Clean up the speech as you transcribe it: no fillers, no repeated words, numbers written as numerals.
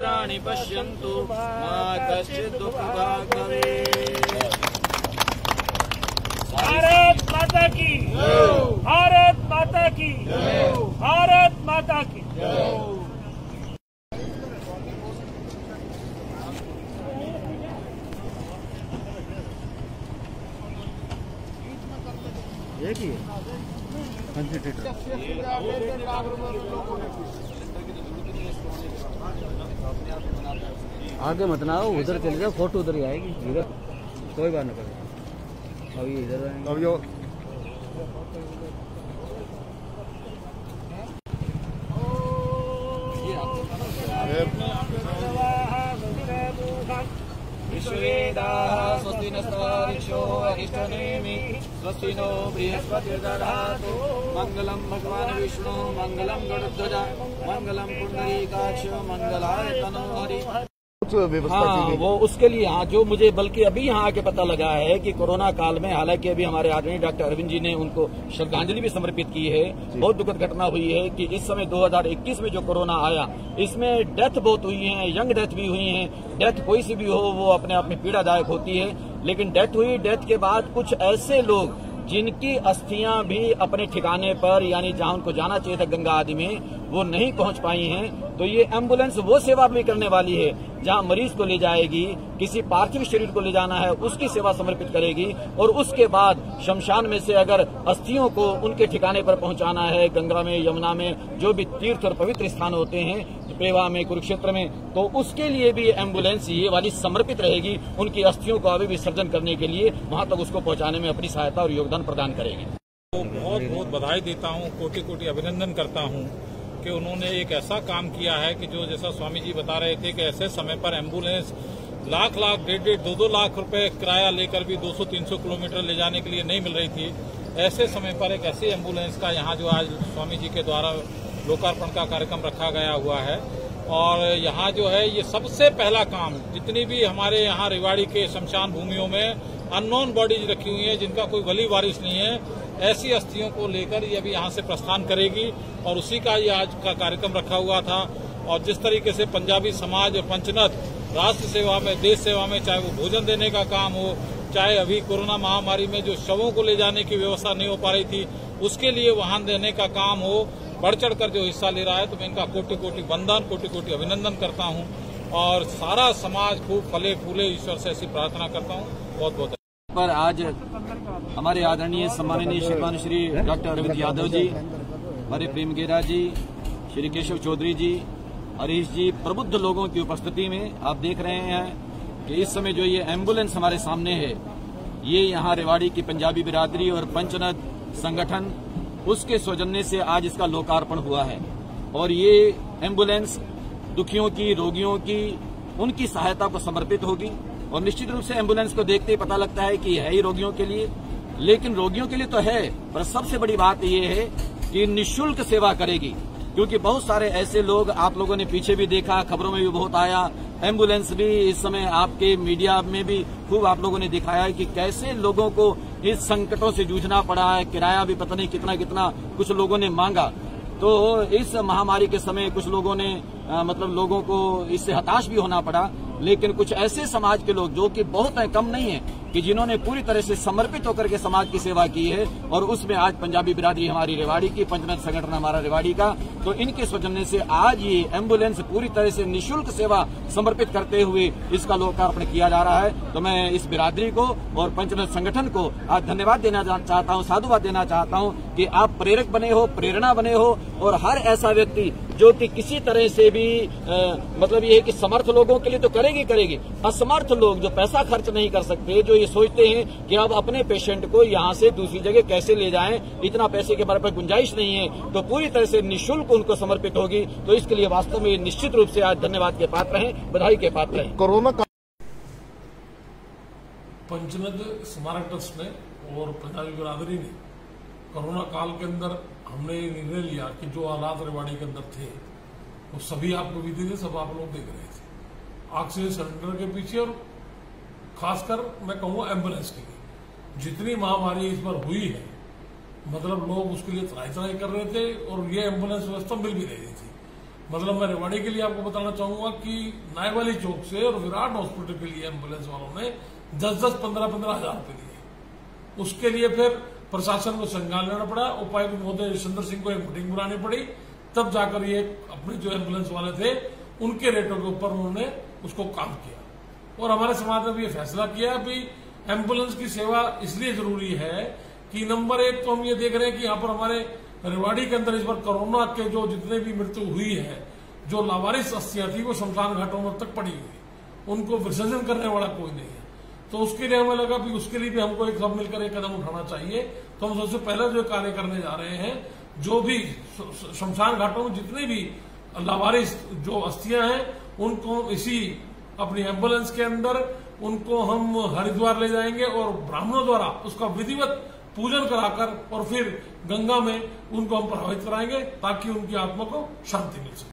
प्राणी पश्यन्तु मा कश्चित् दुःखभाग् भवेत्। भारत माता की, भारत माता की, भारत माता की। एक ही आगे मत ना आओ, उधर चले जाओ, फोटो उधर ही आएगी, इधर कोई बात ना करो। अभी इधर आएंगे। विश्वेदाः स्वस्ति नस्तारिक्षो अरिष्टनेमि स्वस्ति नो बृहस्पतिर्दधातु मंगलम भगवान विष्णु मंगलम गरुड़ध्वज मंगलम पुंडरीकाक्ष मंगलाय तनोहरि। हाँ, वो उसके लिए हाँ, जो मुझे बल्कि अभी यहाँ आके पता लगा है कि कोरोना काल में, हालांकि अभी हमारे आदरणीय डॉक्टर अरविंद जी ने उनको श्रद्धांजलि भी समर्पित की है। बहुत दुखद घटना हुई है कि इस समय 2021 में जो कोरोना आया, इसमें डेथ बहुत हुई है, यंग डेथ भी हुई है। डेथ कोई सी भी हो वो अपने आप में पीड़ादायक होती है, लेकिन डेथ हुई, डेथ के बाद कुछ ऐसे लोग जिनकी अस्थियां भी अपने ठिकाने पर, यानी जहां उनको जाना चाहिए था गंगा आदि में, वो नहीं पहुंच पाई हैं। तो ये एम्बुलेंस वो सेवा भी करने वाली है जहां मरीज को ले जाएगी, किसी पार्थिव शरीर को ले जाना है उसकी सेवा समर्पित करेगी, और उसके बाद शमशान में से अगर अस्थियों को उनके ठिकाने पर पहुंचाना है, गंगा में, यमुना में, जो भी तीर्थ और पवित्र स्थान होते हैं, पेवा में, कुरुक्षेत्र में, तो उसके लिए भी एम्बुलेंस ये वाली समर्पित रहेगी। उनकी अस्थियों को अभी विसर्जन करने के लिए वहां तक उसको पहुंचाने में अपनी सहायता और योगदान प्रदान करेगी। तो बहुत बहुत बधाई देता हूं, कोटि कोटि अभिनंदन करता हूं कि उन्होंने एक ऐसा काम किया है कि जो जैसा स्वामी जी बता रहे थे कि ऐसे समय पर एम्बुलेंस लाख लाख, 1.5 2 लाख रुपए किराया लेकर भी 200-300 किलोमीटर ले जाने के लिए नहीं मिल रही थी। ऐसे समय पर एक ऐसी एम्बुलेंस का यहाँ जो आज स्वामी जी के द्वारा लोकार्पण का कार्यक्रम रखा गया हुआ है, और यहाँ जो है ये सबसे पहला काम, जितनी भी हमारे यहाँ रेवाड़ी के शमशान भूमियों में अननोन बॉडीज रखी हुई हैं जिनका कोई वली वारिस नहीं है, ऐसी अस्थियों को लेकर ये अभी यहाँ से प्रस्थान करेगी, और उसी का ये आज का कार्यक्रम रखा हुआ था। और जिस तरीके से पंजाबी समाज और पंचनद राष्ट्र सेवा में, देश सेवा में, चाहे वो भोजन देने का काम हो, चाहे अभी कोरोना महामारी में जो शवों को ले जाने की व्यवस्था नहीं हो पा रही थी उसके लिए वाहन देने का काम हो, बढ़ चढ़ कर जो हिस्सा ले रहा है, तो मैं इनका कोटि कोटि वंदन, कोटि कोटि अभिनंदन करता हूँ, और सारा समाज खूब फले फूले, ईश्वर से ऐसी प्रार्थना करता हूँ। बहुत बहुत पर आज हमारे आदरणीय सम्माननीय श्रीमान श्री डॉक्टर अरविंद यादव जी, हमारे प्रेम गेरा जी, श्री केशव चौधरी जी, हरीश जी, प्रबुद्ध लोगों की उपस्थिति में आप देख रहे हैं कि इस समय जो ये एम्बुलेंस हमारे सामने है, ये यहाँ रेवाड़ी की पंजाबी बिरादरी और पंचनद संगठन, उसके सौजन्य से आज इसका लोकार्पण हुआ है। और ये एम्बुलेंस दुखियों की, रोगियों की, उनकी सहायता को समर्पित होगी। और निश्चित रूप से एम्बुलेंस को देखते ही पता लगता है कि है ही रोगियों के लिए, लेकिन रोगियों के लिए तो है, पर सबसे बड़ी बात यह है कि निःशुल्क सेवा करेगी। क्योंकि बहुत सारे ऐसे लोग, आप लोगों ने पीछे भी देखा, खबरों में भी बहुत आया, एम्बुलेंस भी इस समय आपके मीडिया में भी खूब आप लोगों ने दिखाया है कि कैसे लोगों को इस संकटों से जूझना पड़ा है। किराया भी पता नहीं कितना कितना कुछ लोगों ने मांगा। तो इस महामारी के समय कुछ लोगों ने मतलब लोगों को इससे हताश भी होना पड़ा, लेकिन कुछ ऐसे समाज के लोग जो कि बहुत है, कम नहीं है, कि जिन्होंने पूरी तरह से समर्पित होकर के समाज की सेवा की है। और उसमें आज पंजाबी बिरादरी हमारी रेवाड़ी की, पंचनद संगठन हमारा रेवाड़ी का, तो इनके सौजन्य से आज ये एम्बुलेंस पूरी तरह से निःशुल्क सेवा समर्पित करते हुए इसका लोकार्पण किया जा रहा है। तो मैं इस बिरादरी को और पंचनद संगठन को आज धन्यवाद देना चाहता हूँ, साधुवाद देना चाहता हूँ कि आप प्रेरक बने हो, प्रेरणा बने हो, और हर ऐसा व्यक्ति जो कि किसी तरह से भी मतलब ये है कि समर्थ लोगों के लिए तो करेगी, असमर्थ लोग जो पैसा खर्च नहीं कर सकते, जो ये सोचते हैं कि अब अपने पेशेंट को यहाँ से दूसरी जगह कैसे ले जाएं, इतना पैसे के बारे में गुंजाइश नहीं है, तो पूरी तरह से निःशुल्क उनको समर्पित होगी। तो इसके लिए वास्तव में निश्चित रूप से आज धन्यवाद के पात्र हैं, बधाई के पात्र हैं। कोरोना पंचनद स्मारक ट्रस्ट ने और पंजाबी बिरादरी ने कोरोना काल के अंदर हमने निर्णय लिया कि जो हालात रेवाड़ी के अंदर थे वो सभी आपको विधि थे, सब आप लोग देख रहे थे, ऑक्सीजन सिलेंडर के पीछे, और खासकर मैं कहूँगा एम्बुलेंस के लिए जितनी महामारी इस बार हुई है, मतलब लोग उसके लिए त्राही कर रहे थे, और ये एम्बुलेंस व्यवस्था मिल भी रही थी। मतलब मैं रेवाड़ी के लिए आपको बताना चाहूंगा कि नायवाली चौक से और विराट हॉस्पिटल के लिए एम्बुलेंस वालों ने 10-10, 15-15 हजार रुपए दिए। उसके लिए फिर प्रशासन को संज्ञान लेना पड़ा, उपायुक्त महोदय चंद्र सिंह को एक मीटिंग बुलानी पड़ी, तब जाकर ये अपने जो एम्बुलेंस वाले थे उनके रेटों के ऊपर उन्होंने उसको काम किया। और हमारे समाज ने भी ये फैसला किया भी एम्बुलेंस की सेवा इसलिए जरूरी है कि नंबर 1 तो हम ये देख रहे हैं कि यहाँ पर हमारे रेवाड़ी के अंदर इस बार कोरोना के जो जितने भी मृत्यु हुई है, जो लावारिस अस्थियां थी वो शमशान घाटों में तक पड़ी हुई, उनको विसर्जन करने वाला कोई नहीं है। तो उसके लिए हमें लगा कि उसके लिए भी हमको एक सब मिलकर एक कदम उठाना चाहिए। तो हम सबसे पहले जो कार्य करने जा रहे हैं, जो भी शमशान घाटों में जितने भी लावारिस जो अस्थियां हैं उनको इसी अपनी एम्बुलेंस के अंदर उनको हम हरिद्वार ले जाएंगे और ब्राह्मणों द्वारा उसका विधिवत पूजन कराकर और फिर गंगा में उनको हम प्रभावित कराएंगे ताकि उनकी आत्मा को शांति मिल सके।